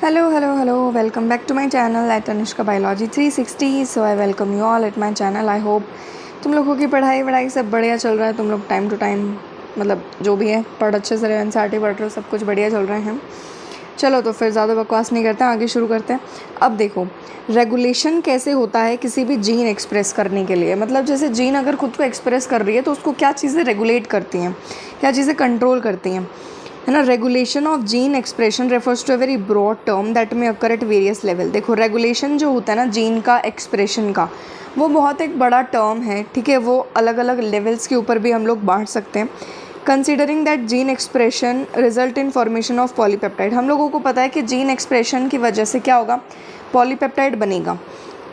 Hello. Welcome back to my channel at Anushka Biology 360. So I welcome you all at my channel. I hope तुम लोगों की पढ़ाई सब बढ़िया चल रहा है. तुम लोग टाइम टू टाइम मतलब जो भी है पढ़ अच्छे से रहे, एनसीईआरटी पढ़ रहे हो, सब कुछ बढ़िया चल रहे हैं. चलो तो फिर ज़्यादा बकवास नहीं करते हैं, आगे शुरू करते हैं. अब देखो रेगुलेशन कैसे होता है किसी भी जीन एक्सप्रेस करने के लिए. मतलब जैसे जीन अगर खुद को एक्सप्रेस कर रही है तो उसको क्या चीज़ें रेगुलेट करती हैं, क्या चीज़ें कंट्रोल करती हैं, है ना. Regulation of gene expression refers to a very broad term that में अकर एट वेरियस लेवल. देखो रेगुलेशन जो होता है ना जीन का एक्सप्रेशन का, वो बहुत एक बड़ा टर्म है, ठीक है. वो अलग अलग लेवल्स के ऊपर भी हम लोग बांट सकते हैं. Considering that gene expression result in formation of polypeptide. हम लोगों को पता है कि जीन एक्सप्रेशन की वजह से क्या होगा, पॉलीपेप्टाइड बनेगा.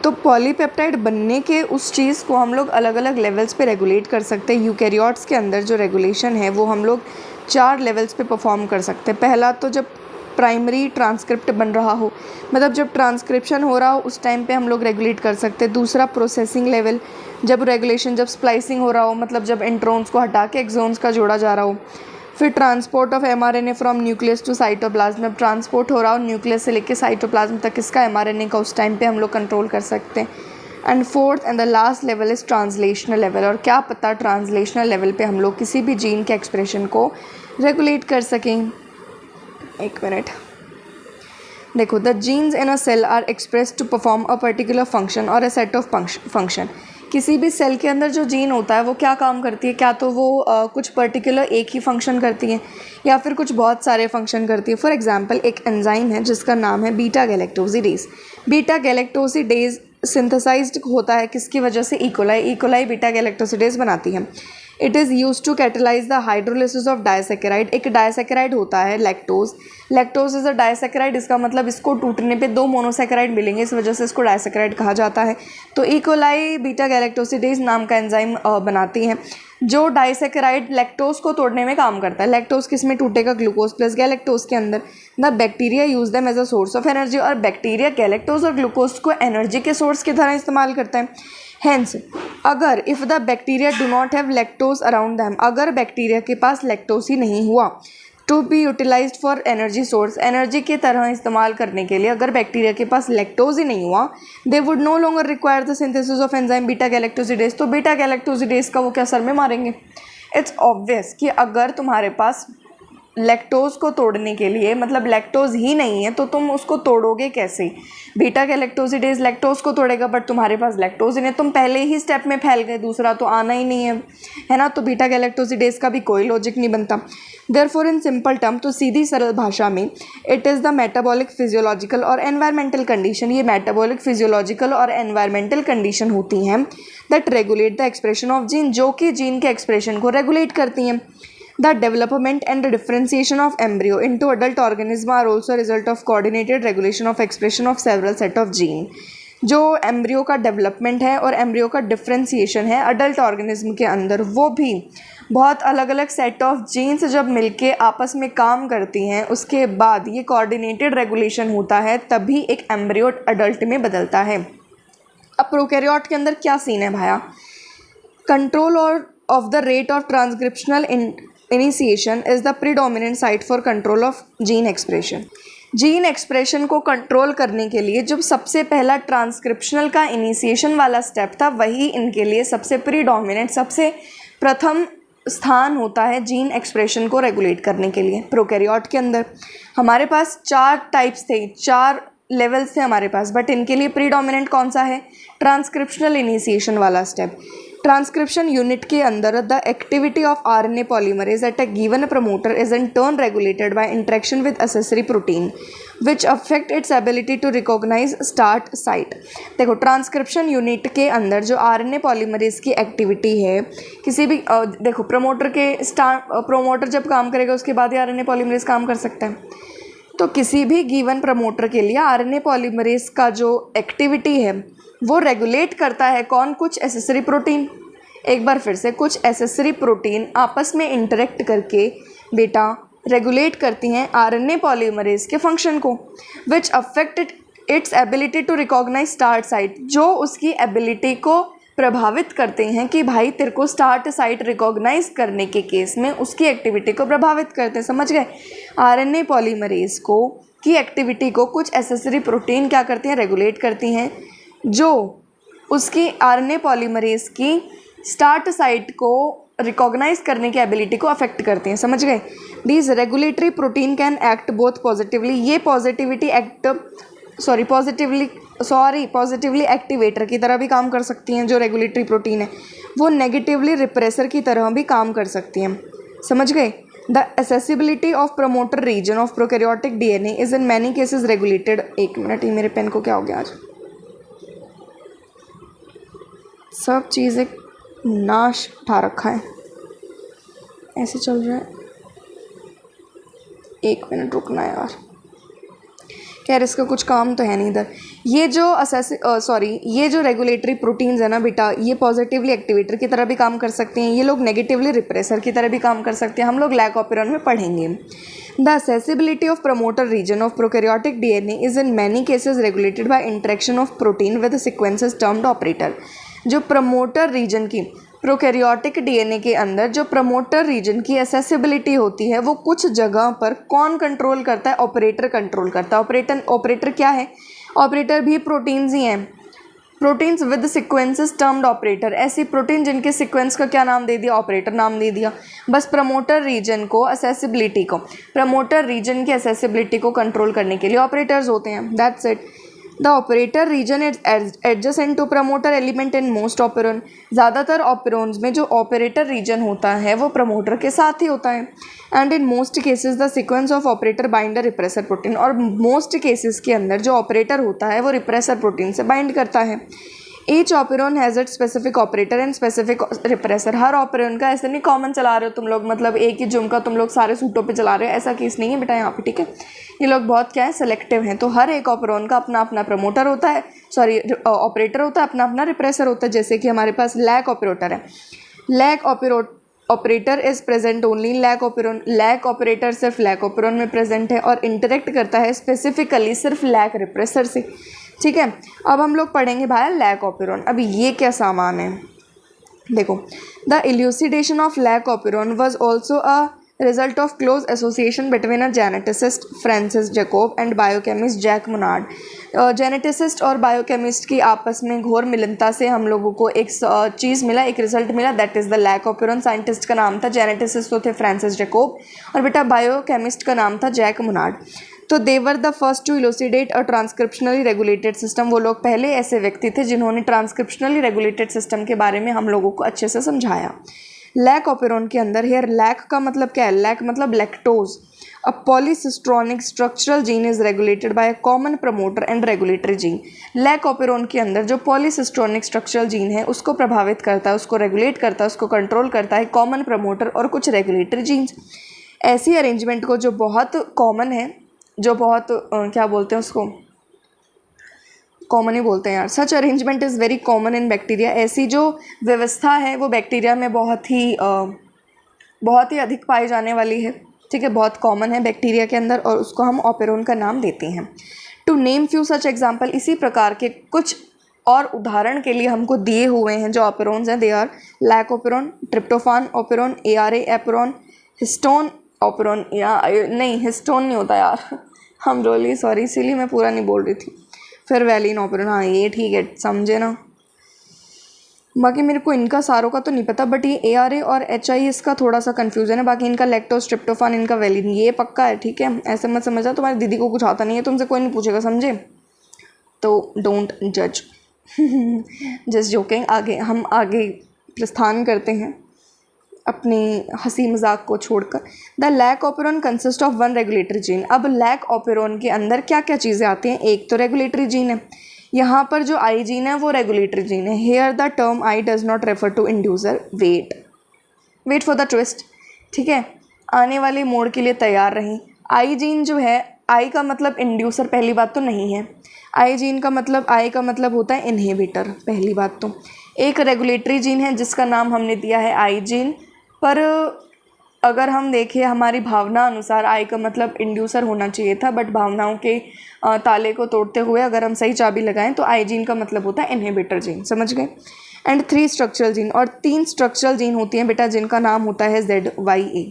तो पॉलीपेप्टाइड बनने के उस चीज़ को हम लोग अलग अलग लेवल्स पे रेगुलेट कर सकते हैं. यूकैरियोट्स के अंदर जो रेगुलेशन है वो हम लोग 4 लेवल्स पे परफॉर्म कर सकते हैं. पहला तो जब प्राइमरी ट्रांसक्रिप्ट बन रहा हो, मतलब जब ट्रांसक्रिप्शन हो रहा हो उस टाइम पे हम लोग रेगुलेट कर सकते हैं. दूसरा प्रोसेसिंग लेवल, जब रेगुलेशन, जब स्प्लाइसिंग हो रहा हो, मतलब जब इंट्रोन्स को हटा के एक्सोन्स का जोड़ा जा रहा हो. फिर transport of mRNA from nucleus to cytoplasm, जब ट्रांसपोर्ट हो रहा हो न्यूक्लियस से लेकर साइटोप्लाज्म तक इसका एमआरएनए का, उस टाइम पे हम लोग कंट्रोल कर सकते हैं. And fourth and the last level is translational level. और क्या पता ट्रांसलेशनल लेवल पे हम लोग किसी भी जीन के एक्सप्रेशन को रेगुलेट कर सकें. एक मिनट देखो, the genes in a cell are express to perform a particular function और अ सेट ऑफ फंक्शन. किसी भी सेल के अंदर जो जीन होता है वो क्या काम करती है, क्या तो वो कुछ पर्टिकुलर एक ही फंक्शन करती है या फिर कुछ बहुत सारे फंक्शन करती है. फॉर एग्जांपल एक एंजाइम है जिसका नाम है beta galactosidase. Beta galactosidase synthesised होता है किसकी वजह से, इकोलाई बीटा गैलेक्टोसिडेज बनाती है. It is use to catalyse the hydrolysis of disaccharide. एक डायसैकेराइड होता है lactose. Lactose is a disaccharide. इसका मतलब इसको टूटने पे 2 मोनोसैकेराइड मिलेंगे, इस वजह से इसको डायसैकेराइड कहा जाता है. तो इकोलाई बीटा गैलेक्टोसिडेज नाम का एंजाइम बनाती हैं जो डायसैकेराइड लैक्टोज को तोड़ने में काम करता है. लैक्टोज किस में टूटेगा, ग्लूकोज प्लस गैलेक्टोज के अंदर. The bacteria use them as a source of energy. और बैक्टीरिया गैलेक्टोज और ग्लूकोज को एनर्जी के सोर्स की तरह इस्तेमाल करता है. हेंस अगर if the bacteria do not have lactose around them, अगर बैक्टीरिया के पास लैक्टोज ही नहीं हुआ to be utilised for energy source, energy की तरह इस्तेमाल करने के लिए अगर बैक्टीरिया के पास लैक्टोज ही नहीं हुआ, they would know longer require the synthesis of enzyme beta galactosidase. तो बीटा गैलेक्टोसिडेज का वो क्या सर में मारेंगे. इट्स ऑब्वियस कि अगर तुम्हारे पास लैक्टोज को तोड़ने के लिए, मतलब लैक्टोज ही नहीं है तो तुम उसको तोड़ोगे कैसे. बीटा गैलेक्टोसिडेज लैक्टोज को तोड़ेगा बट तुम्हारे पास लैक्टोज ही नहीं, तुम पहले ही स्टेप में फैल गए, दूसरा तो आना ही नहीं है ना. तो बीटा गैलेक्टोसिडेज का भी कोई लॉजिक नहीं बनता. देयरफॉर इन सिंपल टर्म, तो सीधी सरल भाषा में, it is the metabolic physiological और एनवायरमेंटल कंडीशन. ये मेटाबॉलिक फिजियोलॉजिकल और एनवायरमेंटल कंडीशन होती हैं that regulate the expression of gene, जो कि जीन के एक्सप्रेशन को रेगुलेट करती हैं. The development and differentiation of embryo into adult organism are also a result of coordinated regulation of expression of several set of gene. जो embryo का development है और एम्ब्रियो का डिफ्रेंसिएशन है अडल्ट ऑर्गेनिज्म के अंदर, वो भी बहुत अलग अलग सेट ऑफ जीन्स जब मिलके आपस में काम करती हैं, उसके बाद ये कोऑर्डिनेटेड रेगुलेशन होता है, तभी एक एम्ब्रियो अडल्ट में बदलता है. अब प्रोकैरियोट के अंदर क्या सीन है भाया, कंट्रोल और of the rate of transcriptional initiation is the predominant site for control of gene expression. Gene expression को कंट्रोल करने के लिए जो सबसे पहला ट्रांसक्रिप्शनल का इनिशिएशन वाला स्टेप था, वही इनके लिए सबसे प्रीडोमिनेंट, सबसे प्रथम स्थान होता है जीन एक्सप्रेशन को रेगुलेट करने के लिए. प्रोकैरियोट के अंदर हमारे पास 4 टाइप्स थे, 4 लेवल्स थे हमारे पास, बट इनके लिए प्रीडोमिनेंट कौन सा है, ट्रांसक्रिप्शनल इनिशिएशन वाला स्टेप. ट्रांसक्रिप्शन यूनिट के अंदर the activity of RNA polymerase at a given promoter is in turn regulated by interaction with accessory protein which affect its ability to recognise start site. देखो transcription unit के अंदर जो RNA polymerase की activity है, किसी भी देखो promoter जब काम करेगा उसके बाद ही आरएनए पॉलीमरेज काम कर सकता है. तो किसी भी गिवन प्रमोटर के लिए आरएनए पॉलीमरेज का जो एक्टिविटी है वो रेगुलेट करता है कौन, कुछ एसेसरी प्रोटीन. एक बार फिर से, कुछ एसेसरी प्रोटीन आपस में इंटरेक्ट करके बेटा रेगुलेट करती हैं आरएनए पॉलीमरेज के फंक्शन को, which affect its ability to recognise start site, जो उसकी एबिलिटी को प्रभावित करते हैं कि भाई तेरे को स्टार्ट साइट रिकॉग्नाइज करने के केस में उसकी एक्टिविटी को प्रभावित करते हैं. समझ गए. आरएनए पॉलीमरेज को की एक्टिविटी को कुछ एसेसरी प्रोटीन क्या करती हैं, रेगुलेट करती हैं, जो उसकी आरएनए पॉलीमरेज की स्टार्ट साइट को रिकॉग्नाइज करने की एबिलिटी को अफेक्ट करती हैं। समझ गए? These regulatory protein can act both positively, ये पॉजिटिवली एक्टिवेटर की तरह भी काम कर सकती हैं जो रेगुलेटरी प्रोटीन है, वो नेगेटिवली रिप्रेसर की तरह भी काम कर सकती हैं। समझ गए? The accessibility of promoter region of prokaryotic DNA is in many cases regulated. एक मिनट, ये मेरे पेन को क्या हो गया आज, सब चीज़ें नाश उठा रखा है, ऐसे चल रहा है। एक मिनट रुकना यार, खैर इसका कुछ काम तो है नहीं इधर। ये जो रेगुलेटरी प्रोटीन्स है ना बेटा, ये पॉजिटिवली एक्टिवेटर की तरह भी काम कर सकते हैं, ये लोग नेगेटिवली रिप्रेसर की तरह भी काम कर सकते हैं। हम लोग लैक ऑपेरॉन में पढ़ेंगे। The accessibility of promoter region of prokaryotic DNA is in many cases regulated by interaction of protein with sequences termed operator. जो प्रमोटर रीजन की प्रोकैरियोटिक डीएनए के अंदर जो प्रमोटर रीजन की एसेसिबिलिटी होती है, वो कुछ जगह पर कौन कंट्रोल करता है? ऑपरेटर कंट्रोल करता है। ऑपरेटर क्या है? ऑपरेटर भी प्रोटीन्स ही हैं। Proteins with sequences termed operator, ऐसी प्रोटीन जिनके सीक्वेंस का क्या नाम दे दिया? ऑपरेटर नाम दे दिया। बस प्रमोटर रीजन की एसेसिबिलिटी को कंट्रोल करने के लिए ऑपरेटर्स होते हैं। That's it. The operator region is adjacent to promoter element in most operon. ज़्यादातर ऑपेरॉन्स में जो ऑपरेटर रीजन होता है वो प्रमोटर के साथ ही होता है। And in most cases the sequence of operator binder repressor protein, और मोस्ट केसेस के अंदर जो ऑपरेटर होता है वो रिप्रेसर प्रोटीन से बाइंड करता है। Each operon has it specific operator and specific repressor. Her operon का ऐसे नहीं कॉमन चला रहे हो तुम लोग, मतलब एक ही झुमका तुम लोग सारे सूटों पे चला रहे हो, ऐसा केस नहीं है बेटा यहाँ पे, ठीक है? ये लोग बहुत क्या है, सेलेक्टिव हैं। तो हर एक ऑपेरॉन का अपना अपना प्रमोटर होता है, ऑपरेटर होता है, अपना अपना रिप्रेसर होता है। जैसे कि हमारे पास लैक ऑपरेटर है, lac operator is present only in lac operon. Lac operator सिर्फ लैक ऑपेरॉन में प्रेजेंट है और इंटरेक्ट करता है स्पेसिफिकली सिर्फ लैक रिप्रेसर से। ठीक है, अब हम लोग पढ़ेंगे भाई लैक ऑपेरॉन। अभी ये क्या सामान है देखो। The elucidation of lac operon was also a result of close association between a geneticist Francis Jacob and biochemist Jacques Monod. Geneticist और बायोकेमिस्ट की आपस में घोर मिलनता से हम लोगों को एक चीज़ मिला, एक रिजल्ट मिला, that is the lac operon. Scientist का नाम था, जेनेटिसिस्ट तो थे फ्रांसिस जैकोब और बेटा बायोकेमिस्ट का नाम था जैक मोनार्ड। तो they were the first to elucidate a transcriptionally regulated system. वो लोग पहले ऐसे व्यक्ति थे जिन्होंने ट्रांसक्रिप्शनली रेगुलेटेड सिस्टम के बारे में हम लोगों को अच्छे से समझाया। लैक ऑपेरॉन के अंदर, हेयर लैक का मतलब क्या है? लैक मतलब lactose. A polycistronic structural gene is regulated by a common promoter and regulatory gene. Lac operon के अंदर जो पॉलीसिस्ट्रॉनिक स्ट्रक्चरल जीन है उसको प्रभावित करता है, उसको रेगुलेट करता है, उसको कंट्रोल करता है कॉमन प्रमोटर और कुछ रेगुलेटरी जीन्स। ऐसी अरेंजमेंट को जो बहुत कॉमन है, जो बहुत क्या बोलते हैं उसको, कॉमन ही बोलते हैं यार। सच arrangement is very common in bacteria. ऐसी जो व्यवस्था है वो बैक्टीरिया में बहुत ही अधिक पाई जाने वाली है। ठीक है, बहुत कॉमन है बैक्टीरिया के अंदर और उसको हम ऑपेरॉन का नाम देते हैं। To name few such example, इसी प्रकार के कुछ और उदाहरण के लिए हमको दिए हुए हैं जो ऑपेरॉन्स हैं। They are lac operon, tryptophan operon, ARA operon, histone operon, या नहीं हिस्टोन नहीं होता यार, हम रोली सॉरी, इसीलिए मैं पूरा नहीं बोल रही थी। फिर वैलिन ऑपेरॉन, हाँ ये ठीक है, समझे ना। बाकी मेरे को इनका सारों का तो नहीं पता, बट ये ARA और HI इसका थोड़ा सा कन्फ्यूजन है। बाकी इनका लैक्टोज, ट्रिप्टोफान, इनका वैलिन ये पक्का है। ठीक है, ऐसे मत समझा तुम्हारी दीदी को कुछ आता नहीं है, तुमसे कोई नहीं पूछेगा, समझे? तो डोंट जज। Just joking. हम आगे प्रस्थान करते हैं अपनी हंसी मजाक को छोड़कर। The lac operon consist of one regulatory gene. अब लैक ऑपेरॉन के अंदर क्या क्या चीज़ें आती हैं? एक तो रेगुलेटरी जीन है, यहाँ पर जो आई जीन है वो रेगुलेटरी जीन है। Here the term i does not refer to inducer. Wait for the twist. ठीक है, आने वाले मोड़ के लिए तैयार रहें। आई जीन जो है, आई का मतलब इंड्यूसर पहली बात तो नहीं है। आई का मतलब होता है इनहिबिटर, पहली बात तो। एक रेगुलेटरी जीन है जिसका नाम हमने दिया है आई जीन, पर अगर हम देखें हमारी भावना अनुसार आई का मतलब इंड्यूसर होना चाहिए था, बट भावनाओं के ताले को तोड़ते हुए अगर हम सही चाबी लगाएं तो आई जीन का मतलब होता है इनहिबिटर जीन। समझ गए? एंड 3 स्ट्रक्चरल जीन, और 3 स्ट्रक्चरल जीन होती हैं बेटा जिनका नाम होता है ZYA।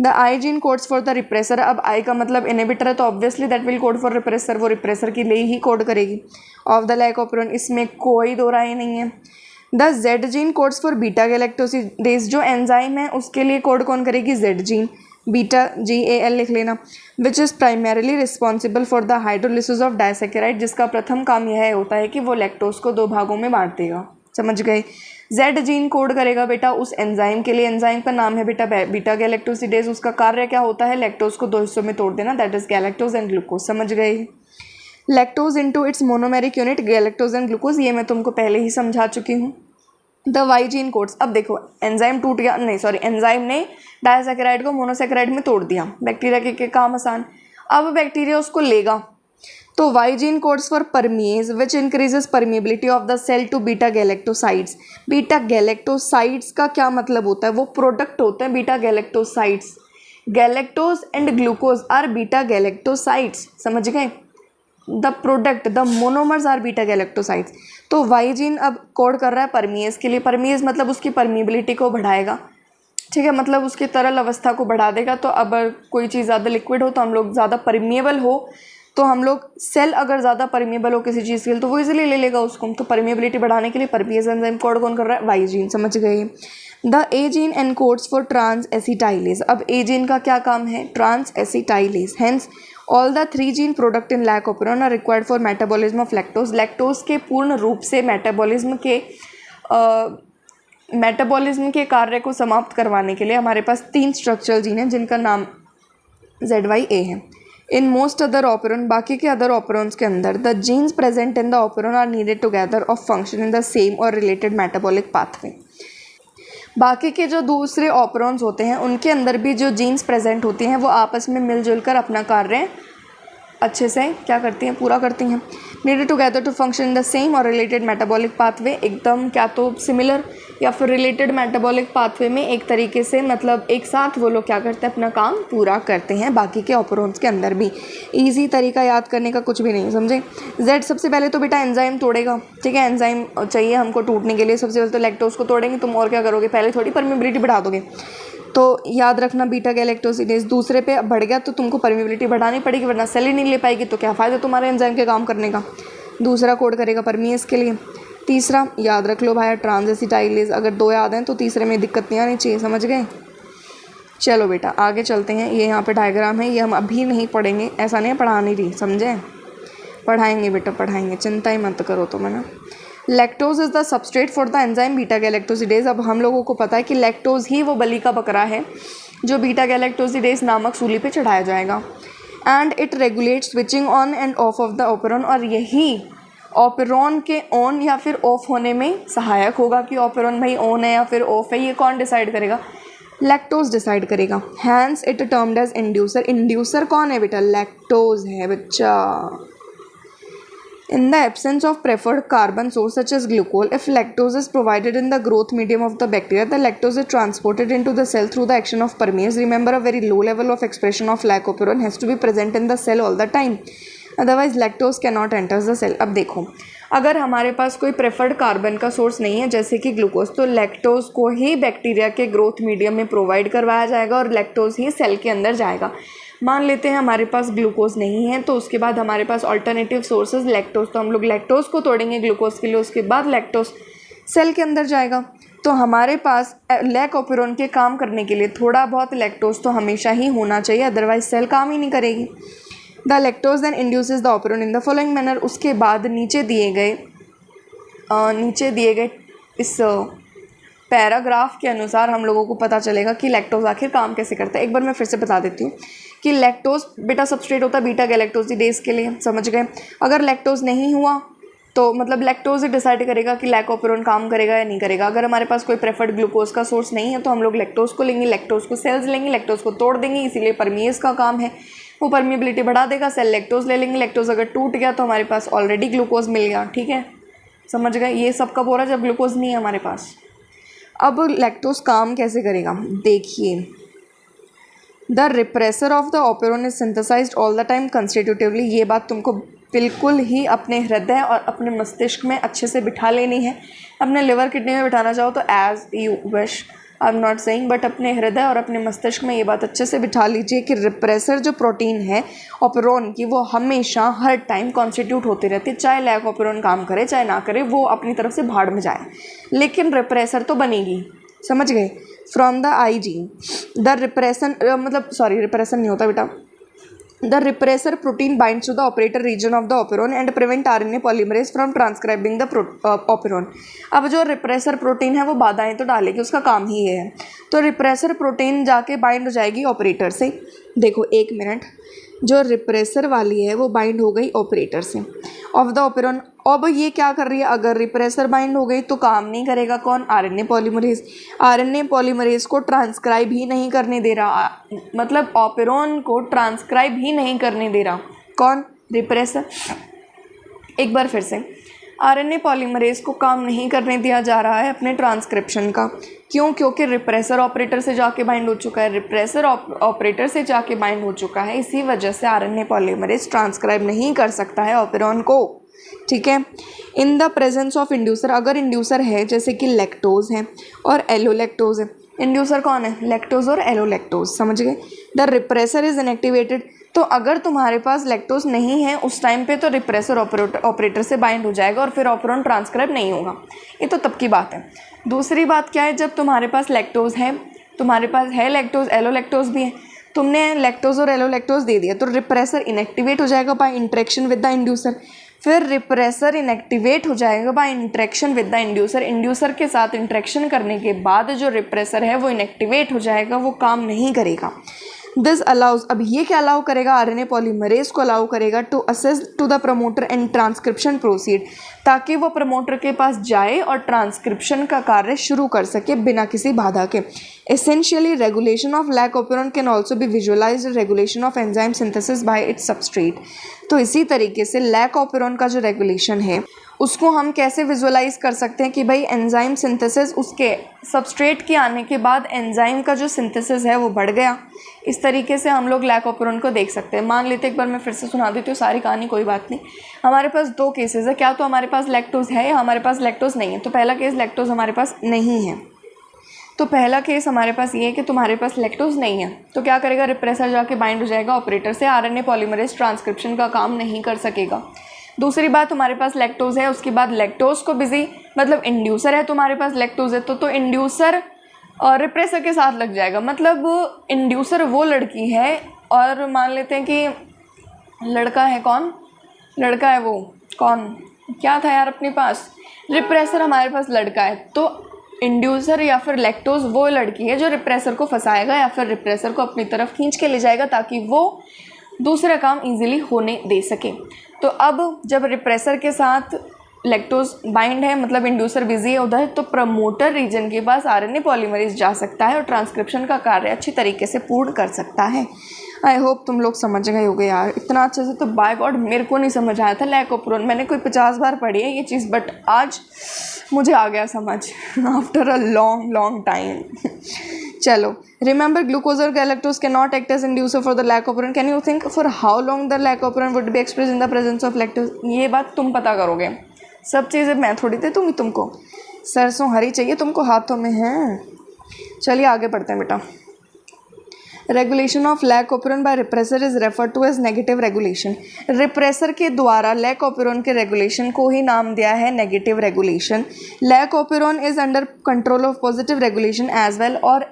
The I gene codes for the repressor. अब आई का मतलब इनहिबिटर है तो obviously that will code for repressor, वो रिप्रेसर के लिए ही कोड करेगी ऑफ द लाइक ऑपरेंड, इसमें कोई दो राय नहीं है। The Z gene codes for beta galactosidase, जो एंजाइम है उसके लिए कोड कौन करेगी, जेड जीन, बीटा GAL लिख लेना, which is primarily responsible for the hydrolysis of disaccharide, जिसका प्रथम काम यह होता है कि वो लैक्टोज को दो भागों में बांट देगा। समझ गए। जेड जीन कोड करेगा बेटा उस एंजाइम के लिए, एंजाइम का नाम है बेटा बीटा गैलेक्टोसिडेज, उसका कार्य क्या होता है, लैक्टोज को दो हिस्सों में तोड़ देना, that is galactose and glucose. समझ गए। Lactose into its monomeric unit galactose and glucose, ये मैं तुमको पहले ही समझा चुकी हूँ। द वाई जीन कोड्स, अब देखो एंजाइम टूट गया, नहीं सॉरी एंजाइम ने डायसैकेराइड को मोनोसैकेराइड में तोड़ दिया, बैक्टीरिया के काम आसान। अब बैक्टीरिया उसको लेगा, तो Y gene codes for permease which increases permeability of the cell to beta galactosides. बीटा गैलेक्टोसाइड्स का क्या मतलब होता है, वो प्रोडक्ट होते हैं beta galactosides. Galactose and glucose are beta galactosides. समझ गए। The product the monomers are beta galactosides. तो वाई जीन अब कोड कर रहा है परमिएज के लिए, परमिएज मतलब उसकी परमिएबिलिटी को बढ़ाएगा, ठीक है, मतलब उसकी तरल अवस्था को बढ़ा देगा। तो अब कोई चीज़ ज़्यादा लिक्विड हो तो हम लोग ज़्यादा परमिएबल हो, तो हम लोग सेल अगर ज़्यादा परमिएबल हो किसी चीज़ के लिए तो वो इजीली ले लेगा उसको। तो परमिएबिलिटी बढ़ाने के लिए परमिएज एंजाइम कोड कौन कर रहा है, वाई जीन। समझ गए। The a gene encodes for transacetylase. अब ए जीन का क्या काम है, transacetylase. Hence all the 3 gene product in lac operon are required for metabolism of lactose. Lactose के पूर्ण रूप से मेटाबॉलिज्म के कार्य को समाप्त करवाने के लिए हमारे पास 3 स्ट्रक्चरल जीन हैं जिनका नाम ZYA है। इन मोस्ट अदर ऑपरेन, बाकी के अदर ऑपरेन्स के अंदर the genes present in the operon are needed together of function in the same or related metabolic pathway. बाकी के जो दूसरे ऑपरेन्स होते हैं उनके अंदर भी जो जीन्स प्रेजेंट होती हैं वो आपस में मिलजुल कर अपना कार्य अच्छे से क्या करती हैं, पूरा करती हैं। Needed together to function in the same or related metabolic pathway, एकदम क्या तो सिमिलर या फिर रिलेटेड मेटाबॉलिक पाथवे में एक तरीके से, मतलब एक साथ वो लोग क्या करते हैं, अपना काम पूरा करते हैं। बाकी के ऑपरेन्स के अंदर भी ईजी तरीका याद करने का कुछ भी नहीं, समझे। जेड सबसे पहले तो बेटा एंजाइम तोड़ेगा, ठीक है, एंजाइम चाहिए हमको टूटने के लिए। सबसे पहले तो लैक्टोज को तोड़ेंगे, तुम और क्या करोगे, पहले थोड़ी परमिबिलिटी बढ़ा दोगे। तो याद रखना बीटा गैलेक्टोसिडेज दूसरे पे बढ़ गया तो तुमको परमिबिलिटी बढ़ानी पड़ेगी, वरना सेल ही नहीं ले पाएगी, तो क्या फ़ायदा तुम्हारे एंजाइम के काम करने का। दूसरा कोड करेगा परमिएज के लिए। तीसरा याद रख लो भाई ट्रांस एसिटाइलेज, अगर 2 याद हैं तो तीसरे में दिक्कत नहीं आनी चाहिए। समझ गए। चलो बेटा आगे चलते हैं। ये यहाँ पे डायग्राम है, ये हम अभी नहीं पढ़ेंगे, ऐसा नहीं पढ़ा नहीं रही, समझे, पढ़ाएंगे बेटा पढ़ाएंगे, चिंता ही मत करो तुम, है ना। Lactose is the substrate for the enzyme beta galactosidase. अब हम लोगों को पता है कि लैक्टोज ही वो बलि का बकरा है जो बीटा गैलेक्टोसिडेज नामक सूली पे चढ़ाया जाएगा। And it regulate switching on end of of the operon, और यही ऑपरेन के ऑन या फिर ऑफ होने में सहायक होगा कि ऑपरेन भाई ऑन है या फिर ऑफ है, ये कौन डिसाइड करेगा, लैक्टोज डिसाइड करेगा। Hence it termed as inducer. Inducer कौन है बेटा, लैक्टोज है बच्चा। In the absence of preferred carbon source such as glucose, if lactose is provided in the growth medium of the bacteria, the lactose is transported into the cell through the action of permease. Remember, a very low level of expression of lactoferrin has to be present in the cell all the time. Otherwise, lactose cannot enter the cell. अब देखो, अगर हमारे पास कोई preferred carbon का source नहीं है जैसे कि ग्लूकोज, तो लैक्टोज को ही बैक्टीरिया के ग्रोथ मीडियम में प्रोवाइड करवाया जाएगा और लैक्टोज ही सेल के अंदर जाएगा। मान लेते हैं हमारे पास ग्लूकोज नहीं है, तो उसके बाद हमारे पास अल्टरनेटिव सोर्सेज लैक्टोज, तो हम लोग लैक्टोज को तोड़ेंगे ग्लूकोज के लिए, उसके बाद लैक्टोज सेल के अंदर जाएगा। तो हमारे पास लैक ऑपरेन के काम करने के लिए थोड़ा बहुत लैक्टोज तो हमेशा ही होना चाहिए, अदरवाइज सेल काम ही नहीं करेगी। The lactose then induces the operon in the following manner. उसके बाद नीचे दिए गए इस पैराग्राफ के अनुसार हम लोगों को पता चलेगा कि लैक्टोज आखिर काम कैसे करता है। एक बार मैं फिर से बता देती हूँ कि लैक्टोज बेटा सबस्ट्रेट होता है बीटा गैलेक्टोसिडेज के लिए, समझ गए। अगर लैक्टोज नहीं हुआ तो मतलब लैक्टोज ही डिसाइड करेगा कि लैक ऑपरेन काम करेगा या नहीं करेगा। अगर हमारे पास कोई प्रेफर्ड ग्लूकोज का सोर्स नहीं है तो हम लोग लैक्टोज को लेंगे, लैक्टोज को सेल्स लेंगे, लैक्टोज को तोड़ देंगे, इसीलिए परमिएज का काम है, वो परमिएबिलिटी बढ़ा देगा। सेल लैक्टोज ले लेंगे, लैक्टोज अगर टूट गया तो हमारे पास ऑलरेडी ग्लूकोज मिल गया, ठीक है, समझ गए। ये सब कब हो रहा है, जब ग्लूकोज नहीं है हमारे पास। अब लैक्टोज काम कैसे करेगा, देखिए। The repressor of the operon is synthesised all the time constitutively. ये बात तुमको बिल्कुल ही अपने हृदय और अपने मस्तिष्क में अच्छे से बिठा लेनी है। अपने लिवर किडनी में बिठाना चाहो तो as you wish, I am not saying, but अपने हृदय और अपने मस्तिष्क में ये बात अच्छे से बिठा लीजिए कि रिप्रेसर जो प्रोटीन है ऑपेरोन की, वो हमेशा हर टाइम कॉन्स्टिट्यूट होती रहती है, चाहे लैक ऑपेरोन काम करे चाहे ना करे, वो अपनी तरफ से भाड़ में जाए, लेकिन रिप्रेसर तो बनेगी। समझ गए? From the I gene the repression, repression नहीं होता बेटा, the repressor protein binds to the operator region of the operon and prevent RNA polymerase from transcribing the operon. अब जो रिप्रेसर प्रोटीन है वो बाधाएं तो डालेगी, उसका काम ही ये है। तो रिप्रेसर प्रोटीन जाके बाइंड हो जाएगी ऑपरेटर से। देखो एक मिनट, जो रिप्रेसर वाली है वो बाइंड हो गई ऑपरेटर से ऑफ द ऑपेरोन। अब ये क्या कर रही है, अगर रिप्रेसर बाइंड हो गई तो काम नहीं करेगा कौन, आरएनए पॉलीमरेज। आरएनए पॉलीमरेज को ट्रांसक्राइब ही नहीं करने दे रहा, मतलब ऑपेरोन को ट्रांसक्राइब ही नहीं करने दे रहा कौन, रिप्रेसर। एक बार फिर से, आरएनए पॉलीमरेज को काम नहीं करने दिया जा रहा है अपने ट्रांसक्रिप्शन का। क्यों? क्योंकि रिप्रेसर ऑपरेटर से जाके बाइंड हो चुका है, रिप्रेसर ऑपरेटर से जाके बाइंड हो चुका है, इसी वजह से आरएनए पॉलीमरेज ट्रांसक्राइब नहीं कर सकता है ऑपेरोन को। ठीक है। इन द प्रेजेंस ऑफ इंड्यूसर, अगर इंड्यूसर है जैसे कि लैक्टोज है और एलोलैक्टोज है, इंड्यूसर कौन है, लैक्टोज और एलोलैक्टोज, समझ गए। द रिप्रेसर इज इनएक्टिवेटेड, तो अगर तुम्हारे पास लैक्टोज नहीं है उस टाइम पे तो रिप्रेसर ऑपरेटर से बाइंड हो जाएगा और फिर ऑपेरोन ट्रांसक्राइब नहीं होगा। ये तो तब की बात है। दूसरी बात क्या है, जब तुम्हारे पास लैक्टोज है, तुम्हारे पास है लैक्टोज, एलोलैक्टोज भी है, तुमने लैक्टोज और एलोलैक्टोज दे दिया तो रिप्रेसर इनएक्टिवेट हो जाएगा by interaction with the inducer. फिर रिप्रेसर इनएक्टिवेट हो जाएगा by interaction with the inducer. Inducer के साथ इंटरेक्शन करने के बाद जो रिप्रेसर है वो इनएक्टिवेट हो जाएगा, वो काम नहीं करेगा। दिस अलाउज, अब ये क्या अलाउ करेगा, आरएनए पॉलीमरेज को अलाउ करेगा to access to the promoter and transcription proceed, ताकि वो प्रमोटर के पास जाए और ट्रांसक्रिप्शन का कार्य शुरू कर सके बिना किसी बाधा के। Essentially regulation of lac operon can also be visualized regulation of enzyme synthesis by its substrate. तो इसी तरीके से लैक ऑपेरोन का जो रेगुलेशन है उसको हम कैसे विजुअलाइज कर सकते हैं कि भाई एंजाइम सिंथेसिस, उसके सबस्ट्रेट के आने के बाद एंजाइम का जो सिंथेसिस है वो बढ़ गया। इस तरीके से हम लोग लैक ऑपेरोन को देख सकते हैं। मान लेते एक बार मैं फिर से सुना देती हूँ सारी कहानी, कोई बात नहीं। हमारे पास दो केसेस है, क्या तो हमारे पास लैक्टोज है या हमारे पास लैक्टोज नहीं है। तो पहला केस लैक्टोज हमारे पास नहीं है, तो पहला केस हमारे पास ये है कि तुम्हारे पास लैक्टोज नहीं है, तो क्या करेगा, रिप्रेसर जाके बाइंड हो जाएगा ऑपरेटर से, आरएनए पॉलीमरेज ट्रांसक्रिप्शन का काम नहीं कर सकेगा। दूसरी बात, तुम्हारे पास लैक्टोज है, उसके बाद लैक्टोज को बिजी, मतलब इंड्यूसर है तुम्हारे पास, लैक्टोज है तो इंड्यूसर और रिप्रेसर के साथ लग जाएगा। मतलब इंड्यूसर वो लड़की है और मान लेते हैं कि लड़का है कौन, लड़का है वो कौन, क्या था यार अपने पास, रिप्रेसर हमारे पास लड़का है, तो इंड्यूसर या फिर लैक्टोज वो लड़की है जो रिप्रेसर को फंसाएगा या फिर रिप्रेसर को अपनी तरफ खींच के ले जाएगा ताकि वो दूसरा काम इजीली होने दे सके। तो अब जब रिप्रेसर के साथ लैक्टोज बाइंड है, मतलब इंड्यूसर बिजी है उधर, तो प्रमोटर रीजन के पास आरएनए पॉलीमरेज जा सकता है और ट्रांसक्रिप्शन का कार्य अच्छी तरीके से पूर्ण कर सकता है। आई होप तुम लोग समझ गए होगे यार, इतना अच्छे से तो बाय गॉड मेरे को नहीं समझ आया था लैक ऑपेरोन, मैंने कोई 50 बार पढ़ी है ये चीज़, बट आज मुझे आ गया समझ आफ्टर अ लॉन्ग टाइम। चलो, रिमेंबर ग्लूकोज और galactose can not act as inducer for the lac operon. Can you think for how long the lac operon would be express in the presence of lactose. ये बात तुम पता करोगे, सब चीज़ें मैं थोड़ी दे दूँगी तुमको, सरसों हरी चाहिए तुमको हाथों में है। चलिए आगे बढ़ते हैं बेटा। Regulation of lac operon by repressor is refer to as negative regulation. Repressor के द्वारा लैक ऑपेरोन के रेगुलेशन को ही नाम दिया है negative regulation. Lac operon is under control of positive regulation as well, और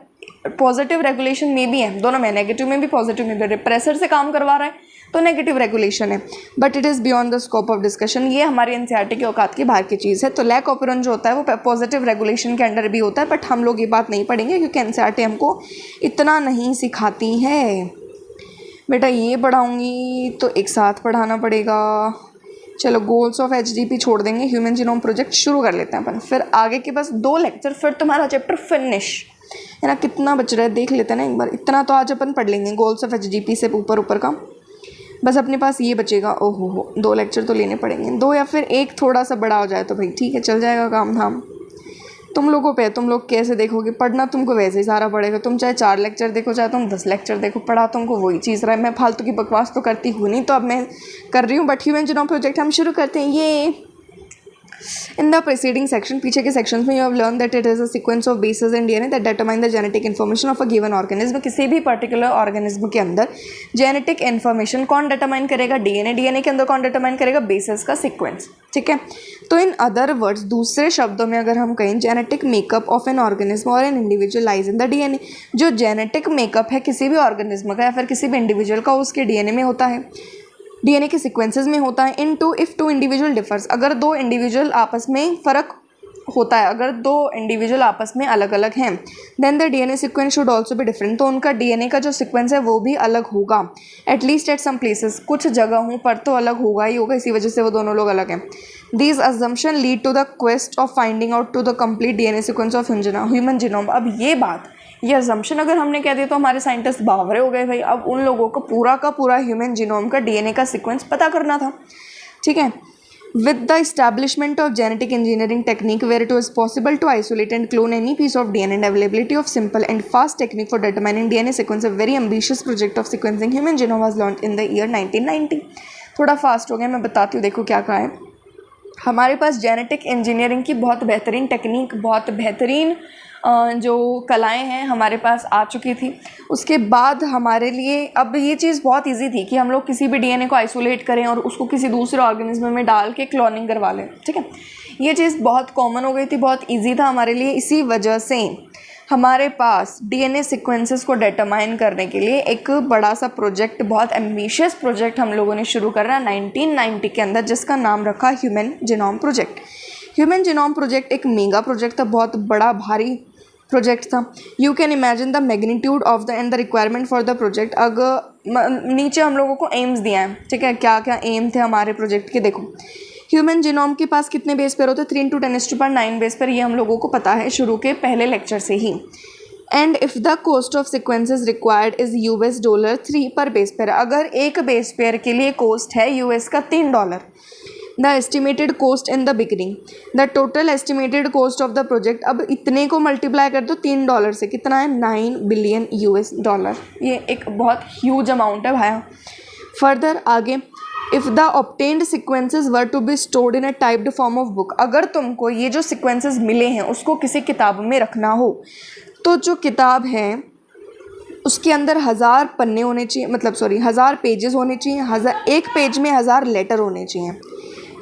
पॉजिटिव रेगुलेशन में भी है, दोनों में, नेगेटिव में भी पॉजिटिव में भी। रिप्रेसर से काम करवा रहा है तो नेगेटिव रेगुलेशन है, but it is beyond the scope of discussion. ये हमारी एनसीईआरटी के औकात की बाहर की चीज़ है। तो लैक ऑपेरोन जो होता है वो पॉजिटिव रेगुलेशन के अंडर भी होता है, बट हम लोग ये बात नहीं पढ़ेंगे क्योंकि एनसीईआरटी हमको इतना नहीं सिखाती है। बेटा ये पढ़ाऊँगी तो एक साथ पढ़ाना पड़ेगा। चलो गोल्स ऑफ एचडीपी छोड़ देंगे, ह्यूमन जीनोम प्रोजेक्ट शुरू कर लेते हैं अपन, फिर आगे के बस 2 लेक्चर, फिर तुम्हारा चैप्टर फिनिश है ना। कितना बच रहा है देख लेते हैं ना एक बार, इतना तो आज अपन पढ़ लेंगे गोल्स ऑफ एचडीपी से ऊपर का, बस अपने पास ये बचेगा। ओहो हो, 2 लेक्चर तो लेने पड़ेंगे, 2 या फिर एक थोड़ा सा बड़ा हो जाए तो भाई ठीक है, चल जाएगा काम धाम। तुम लोगों पे, तुम लोग कैसे देखोगे, पढ़ना तुमको वैसे ही सारा पड़ेगा। तुम चाहे 4 लेक्चर देखो चाहे तुम 10 लेक्चर देखो, पढ़ा तुमको वही चीज़ रहा है। मैं फालतू की बकवास तो करती हूँ नहीं, तो अब मैं कर रही हूँ। बट ह्यूमन जीनोम प्रोजेक्ट हम शुरू करते हैं। ये इन द प्रीसीडिंग सेक्शन, पीछे के सेक्शंस में you have learn that it is a sequence of basis in DNA that determine the genetic information of a given organism. किसी भी पर्टिकुलर ऑर्गेनिज्म के अंदर जेनेटिक इन्फॉर्मेशन कौन डिटरमाइन करेगा? DNA. DNA के अंदर कौन डिटरमाइन करेगा? बेसिस का सीक्वेंस। ठीक है, तो इन अदर वर्ड्स, दूसरे शब्दों में अगर हम कहें, genetic makeup of an organism और an individual lies in the DNA. जो जेनेटिक मेकअप है किसी भी ऑर्गेनिज्म का या फिर किसी भी इंडिविजुअल का, उसके डीएनए में होता है, डीएनए के सीक्वेंसेस में होता है। In two, if two individual differs, अगर दो इंडिविजुअल आपस में फ़र्क होता है, अगर दो इंडिविजुअल आपस में अलग अलग हैं, then the DNA sequence should also be different, तो उनका डीएनए का जो सीक्वेंस है वो भी अलग होगा। एटलीस्ट एट सम प्लेसेस, कुछ जगहों पर तो अलग होगा ही होगा, इसी वजह से वो दोनों लोग अलग हैं। These assumption lead to the quest of finding out to the complete DNA sequence of human genome. अब ये अजम्पशन अगर हमने कह दिया तो हमारे साइंटिस्ट बावरे हो गए भाई। अब उन लोगों को पूरा का पूरा ह्यूमन जीनोम का डीएनए का सीक्वेंस पता करना था। ठीक है, with the establishment of genetic engineering technique where it was possible to isolate and clone any piece of DNA and availability of simple and fast technique for determining DNA sequence, a very ambitious project of sequencing human genome was launched in the year 1990। थोड़ा fast हो गया, मैं बताती हूँ, देखो क्या कहा है। हमारे पास जेनेटिक इंजीनियरिंग की बहुत बेहतरीन टेक्निक, बहुत बेहतरीन जो कलाएं हैं हमारे पास आ चुकी थी। उसके बाद हमारे लिए अब ये चीज़ बहुत इजी थी कि हम लोग किसी भी डीएनए को आइसोलेट करें और उसको किसी दूसरे ऑर्गेनिज्म में डाल के क्लोनिंग करवा लें। ठीक है, ये चीज़ बहुत कॉमन हो गई थी, बहुत इजी था हमारे लिए। इसी वजह से हमारे पास डीएनए सीक्वेंसेस को डिटरमाइन करने के लिए एक बड़ा सा प्रोजेक्ट, बहुत एम्बिशियस प्रोजेक्ट हम लोगों ने शुरू करा 1990 के अंदर, जिसका नाम रखा human genome project. Human genome project एक मेगा प्रोजेक्ट था, बहुत बड़ा भारी प्रोजेक्ट था। You can imagine the magnitude of the end the requirement for the project. अगर नीचे हम लोगों को एम्स दिया है, ठीक है, क्या क्या एम थे हमारे प्रोजेक्ट के। देखो, ह्यूमन जीनोम के पास कितने बेस पेयर होते हैं? 3 × 10⁻⁹ बेस पेयर। ये हम लोगों को पता है शुरू के पहले लेक्चर से ही। And if the cost of sequences required is $3 per base pair. अगर एक बेस पेयर के लिए कॉस्ट है यूएस का $3, the estimated cost in the beginning, the total estimated cost of the project, अब इतने को मल्टीप्लाई कर दो $3 से, कितना है? $9 बिलियन। ये एक बहुत ह्यूज अमाउंट है भाई। फर्दर आगे, if the obtained sequences were to be stored in a typed form of book, अगर तुमको ये जो सीक्वेंसेज मिले हैं उसको किसी किताब में रखना हो, तो जो किताब है उसके अंदर 1000 पन्ने होने चाहिए, मतलब 1000 पेजेस होने चाहिए, एक पेज में 1000 लेटर होने चाहिए।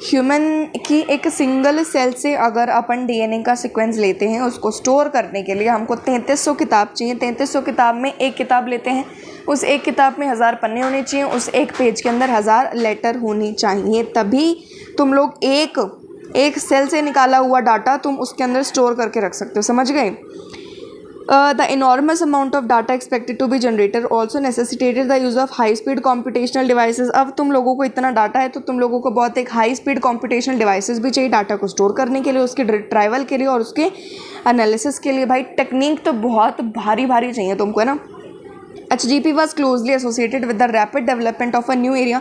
ह्यूमन की एक सिंगल सेल से अगर अपन डीएनए का सीक्वेंस लेते हैं, उसको स्टोर करने के लिए हमको 3300 किताब चाहिए। 3300 किताब में एक किताब लेते हैं, उस एक किताब में 1000 पन्ने होने चाहिए, उस एक पेज के अंदर 1000 लेटर होने चाहिए, तभी तुम लोग एक सेल से निकाला हुआ डाटा तुम उसके अंदर स्टोर करके रख सकते हो। समझ गए? The enormous amount of data expected to be generated also necessitated the use of high speed computational devices। अब तुम लोगों को इतना डाटा है तो तुम लोगों को बहुत एक हाई स्पीड computational devices भी चाहिए डाटा को स्टोर करने के लिए, उसके रिट्राइवल के लिए और उसके एनालिसिस के लिए। भाई टेक्निक तो बहुत भारी भारी चाहिए तुमको, है ना। HGP was closely associated with the rapid development of a new area।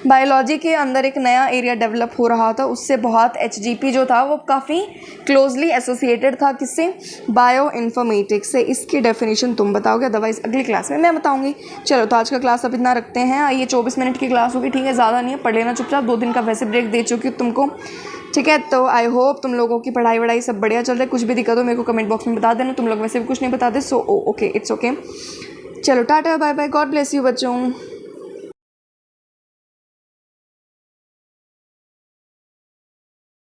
Biology के अंदर एक नया एरिया डेवलप हो रहा था, उससे बहुत HGP जो था वो काफ़ी क्लोजली एसोसिएटेड था। किससे? बायो इन्फॉर्मेटिक्स से। इसकी डेफिनेशन तुम बताओगे, अदरवाइज अगली क्लास में मैं बताऊंगी। चलो, तो आज का क्लास अब इतना रखते हैं। ये 24 मिनट की क्लास होगी, ठीक है, ज़्यादा नहीं है, पढ़ लेना चुपचाप। 2 दिन का वैसे ब्रेक दे चुकी हूँ तुमको, ठीक है। तो आई होप तुम लोगों की पढ़ाई वढ़ाई सब बढ़िया चल रहा है। कुछ भी दिक्कत हो मेरे को कमेंट बॉक्स में बता देना। तुम लोग वैसे भी कुछ नहीं बताते, सो ओके, इट्स ओके। चलो, टाटा, bye bye, God bless you बच्चों।